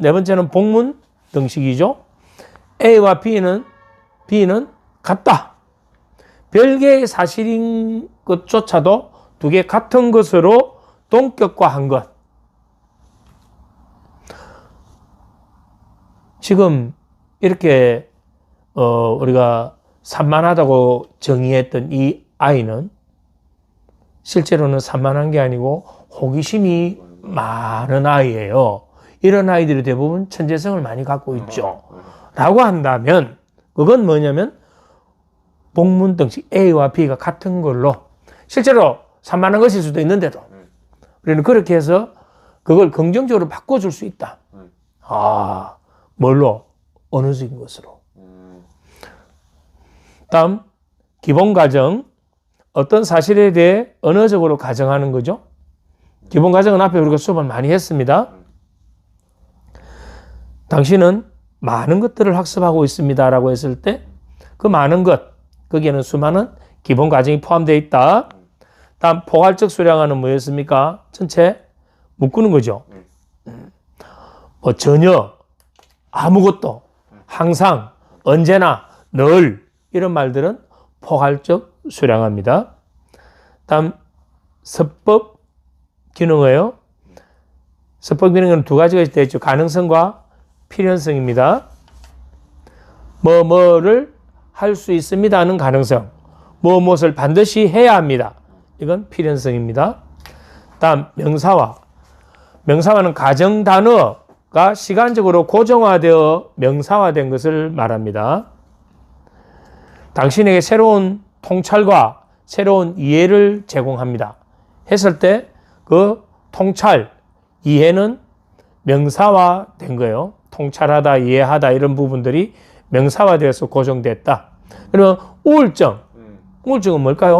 네 번째는 복문 등식이죠. A와 B는 같다. 별개의 사실인 것조차도 두 개 같은 것으로 동격과한 것. 지금 이렇게 우리가 산만하다고 정의했던 이 아이는 실제로는 산만한 게 아니고 호기심이 많은 아이예요. 이런 아이들이 대부분 천재성을 많이 갖고 있죠. 라고 한다면 그건 뭐냐면 복문 등식 A와 B가 같은 걸로 실제로 산만한 것일 수도 있는데도 우리는 그렇게 해서 그걸 긍정적으로 바꿔줄 수 있다. 뭘로? 언어적인 것으로. 다음 기본 가정. 어떤 사실에 대해 언어적으로 가정하는 거죠. 기본 가정은 앞에 우리가 수업을 많이 했습니다. 당신은 많은 것들을 학습하고 있습니다 라고 했을 때 그 많은 것, 거기에는 수많은 기본 가정이 포함되어 있다. 다음 포괄적 수량화는 뭐였습니까? 전체 묶는 거죠. 뭐 전혀, 아무것도, 항상, 언제나, 늘 이런 말들은 포괄적 수량화입니다. 다음 서법 기능이에요. 서법 기능은 두 가지가 되어 있죠. 가능성과 필연성입니다. 뭐를 할 수 있습니다 하는 가능성, 무엇을 반드시 해야 합니다. 이건 필연성입니다. 다음 명사화. 명사화는 가정 단어가 시간적으로 고정화되어 명사화된 것을 말합니다. 당신에게 새로운 통찰과 새로운 이해를 제공합니다. 했을 때 그 통찰, 이해는 명사화된 거예요. 통찰하다, 이해하다 이런 부분들이 명사화되어서 고정됐다. 그러면 우울증. 우울증은 뭘까요?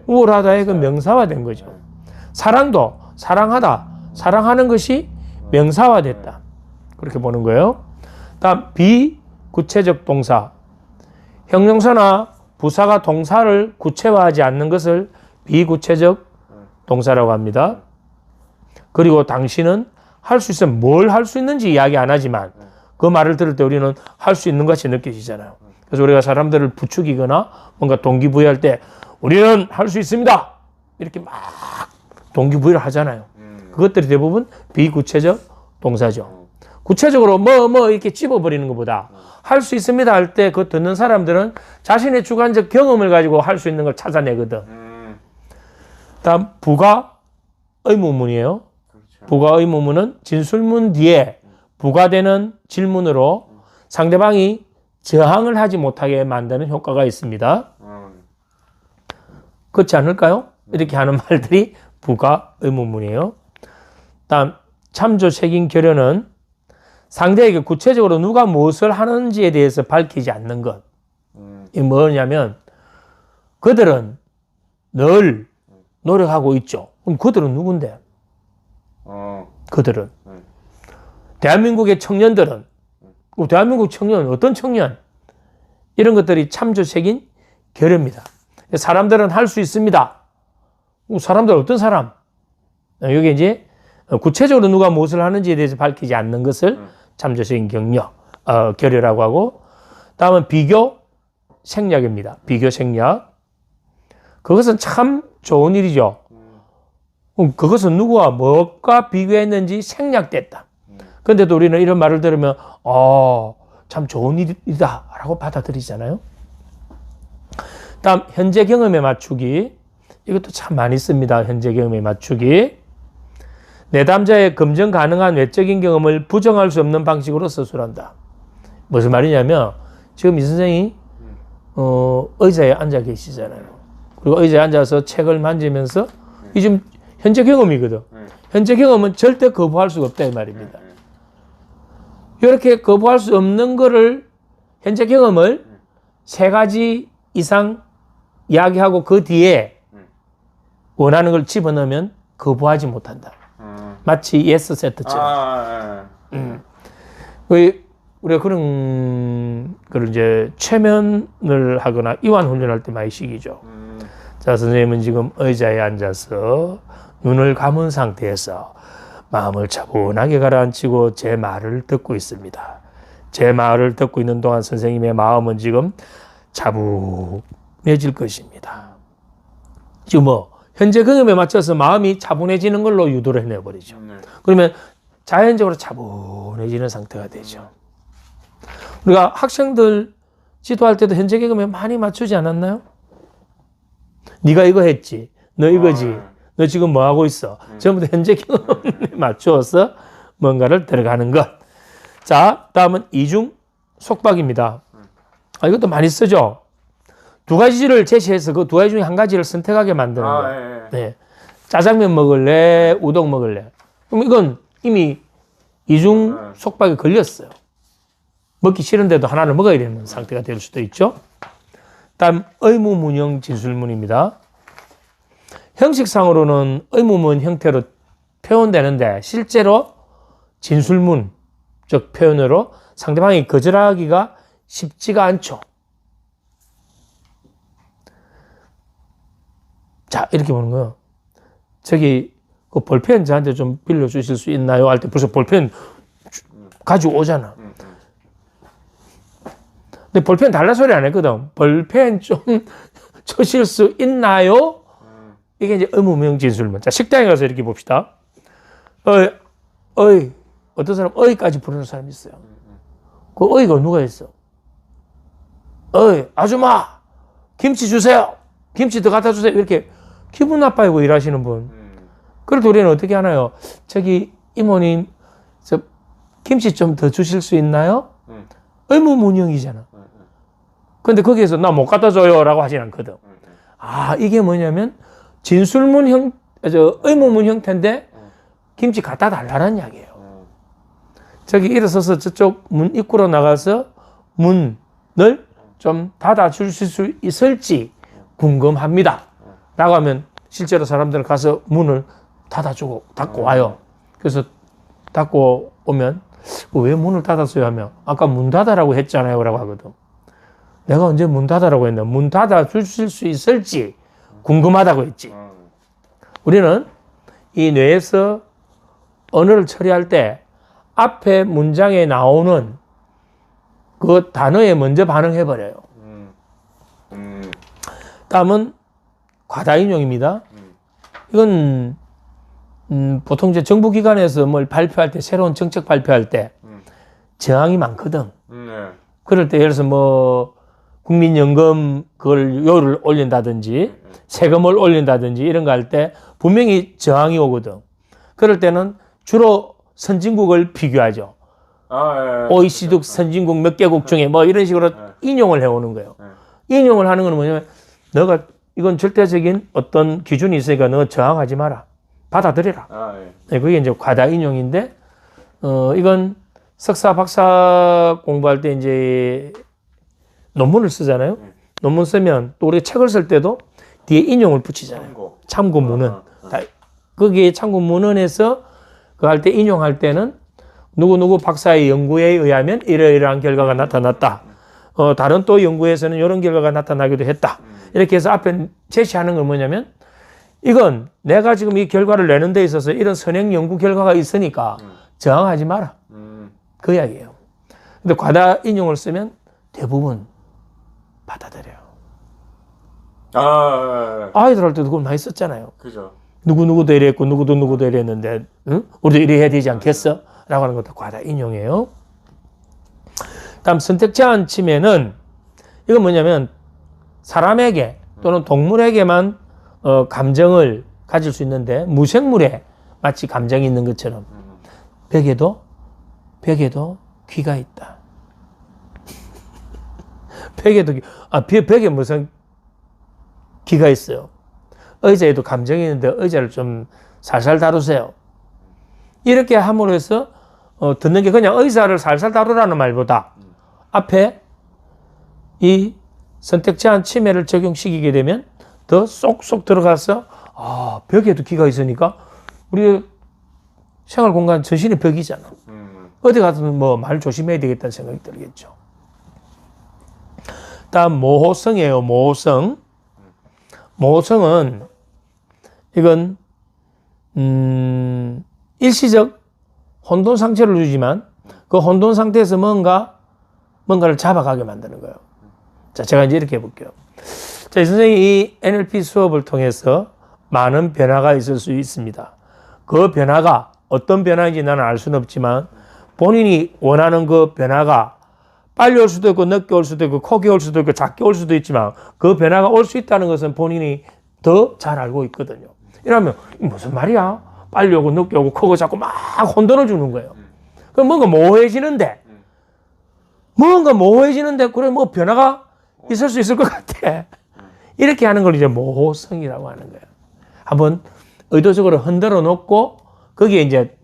우울하다의 그 명사화된 거죠. 사랑도 사랑하다, 사랑하는 것이 명사화됐다. 그렇게 보는 거예요. 다음 비구체적 동사. 형용사나 부사가 동사를 구체화하지 않는 것을 비구체적 동사라고 합니다. 그리고 당신은 할 수 있으면 뭘 할 수 있는지 이야기 안 하지만 그 말을 들을 때 우리는 할 수 있는 것이 느껴지잖아요. 그래서 우리가 사람들을 부추기거나 뭔가 동기부여할 때 우리는 할 수 있습니다. 이렇게 막 동기부여를 하잖아요. 그것들이 대부분 비구체적 동사죠. 구체적으로 이렇게 찝어버리는 것보다 할 수 있습니다 할 때 그 듣는 사람들은 자신의 주관적 경험을 가지고 할 수 있는 걸 찾아내거든. 다음 부가 의문문이에요. 그렇죠. 부가 의문문은 진술문 뒤에 부가되는 질문으로 상대방이 저항을 하지 못하게 만드는 효과가 있습니다. 그렇지 않을까요? 이렇게 하는 말들이 부가 의문문이에요. 다음 참조 책임 결여는 상대에게 구체적으로 누가 무엇을 하는지에 대해서 밝히지 않는 것. 이게 뭐냐면 그들은 늘 노력하고 있죠. 그럼 그들은 누군데? 그들은. 대한민국의 청년들은, 대한민국 청년, 어떤 청년? 이런 것들이 참조책인 결여입니다. 사람들은 할 수 있습니다. 사람들 어떤 사람? 여기 이제 구체적으로 누가 무엇을 하는지에 대해서 밝히지 않는 것을 참조책인 결여라고 하고, 다음은 비교 생략입니다. 비교 생략. 그것은 참 좋은 일이죠. 그것은 누구와 뭐가 비교했는지 생략됐다. 그런데도 우리는 이런 말을 들으면 참 좋은 일이다 라고 받아들이잖아요. 다음 현재 경험에 맞추기. 이것도 참 많이 씁니다. 현재 경험에 맞추기. 내담자의 검증 가능한 외적인 경험을 부정할 수 없는 방식으로 서술한다. 무슨 말이냐면 지금 이 선생이 의자에 앉아 계시잖아요. 그리고 의자에 앉아서 책을 만지면서 이 지금 현재 경험이거든. 현재 경험은 절대 거부할 수가 없다 이 말입니다. 이렇게 거부할 수 없는 거를 현재 경험을 3가지 이상 이야기하고 그 뒤에 원하는 걸 집어넣으면 거부하지 못한다. 마치 예스 세트처럼. 우리가 그런 걸 이제 최면을 하거나 이완 훈련할 때 많이 시키죠. 자, 선생님은 지금 의자에 앉아서 눈을 감은 상태에서 마음을 차분하게 가라앉히고 제 말을 듣고 있습니다. 제 말을 듣고 있는 동안 선생님의 마음은 지금 차분해질 것입니다. 지금 현재 경험에 맞춰서 마음이 차분해지는 걸로 유도를 해내버리죠. 그러면 자연적으로 차분해지는 상태가 되죠. 우리가 학생들 지도할 때도 현재 경험에 많이 맞추지 않았나요? 네가 이거 했지. 너 이거지. 너 지금 뭐 하고 있어? 전부 다 현재 경험에 맞추어서 뭔가를 들어가는 것. 자, 다음은 이중 속박입니다. 이것도 많이 쓰죠. 두 가지를 제시해서 그 두 가지 중에 한 가지를 선택하게 만드는 거예요. 네. 짜장면 먹을래? 우동 먹을래? 그럼 이건 이미 이중 속박에 걸렸어요. 먹기 싫은데도 하나를 먹어야 되는 상태가 될 수도 있죠. 다음 의무문형 진술문입니다. 형식상으로는 의무문 형태로 표현되는데 실제로 진술문, 즉 표현으로 상대방이 거절하기가 쉽지가 않죠. 자, 이렇게 보는 거예요. 저기 그 볼펜 저한테 좀 빌려주실 수 있나요? 할 때 벌써 볼펜 가지고 오잖아. 근데 볼펜 달라 소리 안 했거든. 볼펜 좀 주실 수 있나요? 이게 이제 의무명 진술문. 자, 식당에 가서 이렇게 봅시다. 어떤 사람 어이까지 부르는 사람이 있어요. 그 어이가 누가 있어? 아줌마, 김치 주세요. 김치 더 갖다 주세요. 이렇게 기분 나빠하고 일하시는 분. 그럴 때 우리는 어떻게 하나요? 저기 이모님, 저 김치 좀 더 주실 수 있나요? 의무문형이잖아. 근데 거기에서 나 못 갖다 줘요 라고 하진 않거든. 이게 뭐냐면 진술문 의무문 형태인데 김치 갖다 달라는 이야기예요. 저기 일어서서 저쪽 문 입구로 나가서 문을 좀 닫아 주실 수 있을지 궁금합니다. 라고 하면 실제로 사람들 가서 문을 닫고 와요. 그래서 닫고 오면 왜 문을 닫았어요 하면 아까 문 닫아라고 했잖아요 라고 하거든. 내가 언제 문 닫아라고 했나? 문 닫아 주실 수 있을지 궁금하다고 했지. 우리는 이 뇌에서 언어를 처리할 때 앞에 문장에 나오는 그 단어에 먼저 반응해버려요. 다음은 과다인용입니다. 이건 보통 이제 정부기관에서 뭘 발표할 때, 새로운 정책 발표할 때 저항이 많거든. 그럴 때 예를 들어서 뭐 국민연금 그걸 요를 올린다든지 세금을 올린다든지 이런 거 할 때 분명히 저항이 오거든. 그럴 때는 주로 선진국을 비교하죠. OECD 선진국 몇 개국 중에 뭐 이런 식으로 인용을 해오는 거예요. 인용을 하는 건 뭐냐면 너가 이건 절대적인 어떤 기준이 있으니까 너 저항하지 마라. 받아들여라. 네, 그게 이제 과다 인용인데, 이건 석사, 박사 공부할 때 이제 논문을 쓰잖아요. 논문 쓰면 또 우리가 책을 쓸 때도 뒤에 인용을 붙이잖아요. 참고문헌. 거기에 참고문헌에서 그 할 때 인용할 때는 누구누구 박사의 연구에 의하면 이러이러한 결과가 나타났다. 다른 또 연구에서는 이런 결과가 나타나기도 했다. 이렇게 해서 앞에 제시하는 건 뭐냐면 이건 내가 지금 이 결과를 내는 데 있어서 이런 선행 연구 결과가 있으니까 저항하지 마라. 그 이야기예요. 근데 과다 인용을 쓰면 대부분 받아들여요. 아이들 할 때도 그걸 많이 썼잖아요. 그죠. 누구누구도 이랬고 누구도 이랬는데 응? 우리도 이래 해야 되지 않겠어? 라고 하는 것도 과다 인용이에요. 다음 선택 제한 침해는 이건 뭐냐면 사람에게 또는 동물에게만 감정을 가질 수 있는데 무생물에 마치 감정이 있는 것처럼 벽에도 귀가 있다. 벽에 무슨 귀가 있어요. 의자에도 감정이 있는데 의자를 좀 살살 다루세요. 이렇게 함으로 해서 듣는 게 그냥 의자를 살살 다루라는 말보다 앞에 이 선택 제한 침해를 적용시키게 되면 더 쏙쏙 들어가서 벽에도 귀가 있으니까 우리 생활 공간 전신이 벽이잖아. 어디 가서는 뭐 말 조심해야 되겠다는 생각이 들겠죠. 다음 모호성이에요. 모호성. 모호성은 이건 일시적 혼돈 상태를 주지만 그 혼돈 상태에서 뭔가를 잡아가게 만드는 거예요. 자, 제가 이제 이렇게 해볼게요. 자, 선생님이 이 NLP 수업을 통해서 많은 변화가 있을 수 있습니다. 그 변화가 어떤 변화인지 나는 알 수는 없지만 본인이 원하는 그 변화가 빨리 올 수도 있고 늦게 올 수도 있고 크게 올 수도 있고 작게 올 수도 있지만 그 변화가 올 수 있다는 것은 본인이 더 잘 알고 있거든요. 이러면 무슨 말이야? 빨리 오고 늦게 오고 크고 작고 막 혼돈을 주는 거예요. 그럼 뭔가 모호해지는데 그래 뭐 변화가 있을 수 있을 것 같아. 이렇게 하는 걸 이제 모호성이라고 하는 거예요. 한번 의도적으로 흔들어 놓고 거기에 이제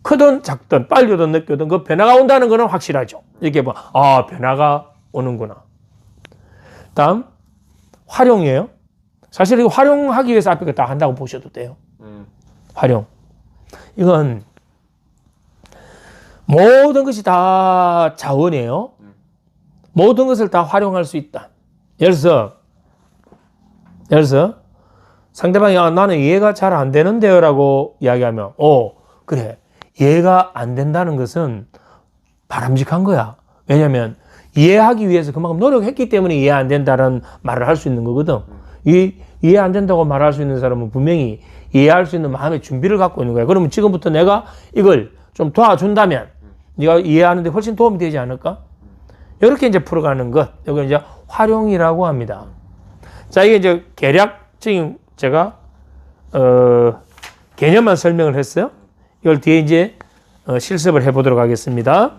크든 작든 빨리 오든 늦게 오든 그 변화가 온다는 거는 확실하죠. 이렇게 뭐, 변화가 오는구나. 다음, 활용이에요. 사실 이거 활용하기 위해서 앞에 거 다 한다고 보셔도 돼요. 활용. 이건 모든 것이 다 자원이에요. 모든 것을 다 활용할 수 있다. 예를 들어서 상대방이 나는 이해가 잘 안 되는데요 라고 이야기하면 그래. 이해가 안 된다는 것은 바람직한 거야. 왜냐하면 이해하기 위해서 그만큼 노력했기 때문에 이해 안 된다는 말을 할 수 있는 거거든. 이해 안 된다고 말할 수 있는 사람은 분명히 이해할 수 있는 마음의 준비를 갖고 있는 거야. 그러면 지금부터 내가 이걸 좀 도와준다면 네가 이해하는데 훨씬 도움이 되지 않을까? 이렇게 이제 풀어가는 것. 이걸 이제 활용이라고 합니다. 자, 이게 이제 개략적인 제가 개념만 설명을 했어요. 이걸 뒤에 이제 실습을 해보도록 하겠습니다.